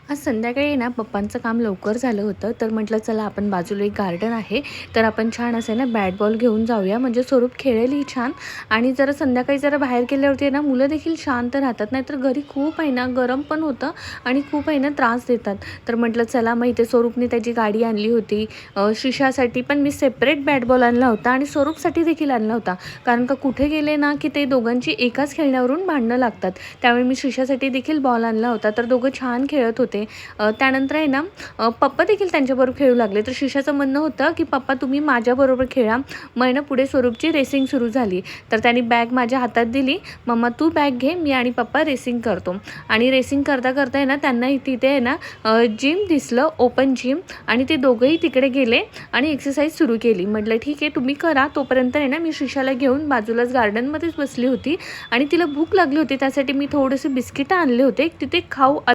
आज संध्याकाळी ना पप्पांचं काम लवकर झालं होतं, तर म्हटलं चला आपण बाजूला एक गार्डन आहे, तर आपण छान असं ना बॅट बॉल घेऊन जाऊया, म्हणजे स्वरूप खेळेलही छान. आणि जरा संध्याकाळी जरा बाहेर गेल्यावरती ना मुलं देखील शांत राहतात, नाहीतर घरी खूप आहे ना गरम पण होतं आणि खूप आहे ना त्रास देतात. तर म्हटलं चला, मग इथे स्वरूपने त्याची गाडी आणली होती. शिशासाठी पण मी सेपरेट बॅट बॉल आणला होता आणि स्वरूपसाठी देखील आणला होता, कारण का कुठे गेले ना की ते दोघांची एकाच खेळण्यावरून भांडणं लागतात. त्यावेळी मी शिशासाठी देखील बॉल आणला होता, तर दोघं छान खेळत होते. त्यानंतर आहे ना पप्पा देखील त्यांच्याबरोबर खेळू लागले. तर शिशाचं म्हणणं होतं की पप्पा तुम्ही माझ्याबरोबर खेळा. मग ना पुढे स्वरूपची रेसिंग सुरू झाली. तर त्यांनी बॅग माझ्या हातात दिली. मम्मा तू बॅग घे, मी आणि पप्पा रेसिंग करतो. आणि रेसिंग करता करता आहे ना त्यांना तिथे आहे ना जिम दिसलं, ओपन जिम. आणि ते दोघंही तिकडे गेले आणि एक्सरसाइज सुरू केली. म्हटलं ठीक आहे तुम्ही करा, तोपर्यंत आहे ना मी शिशाला घेऊन बाजूलाच गार्डनमध्येच बसली होती आणि तिला भूक लागली होती. त्यासाठी मी थोडेसे बिस्किटं आणले होते, तिथे खाऊ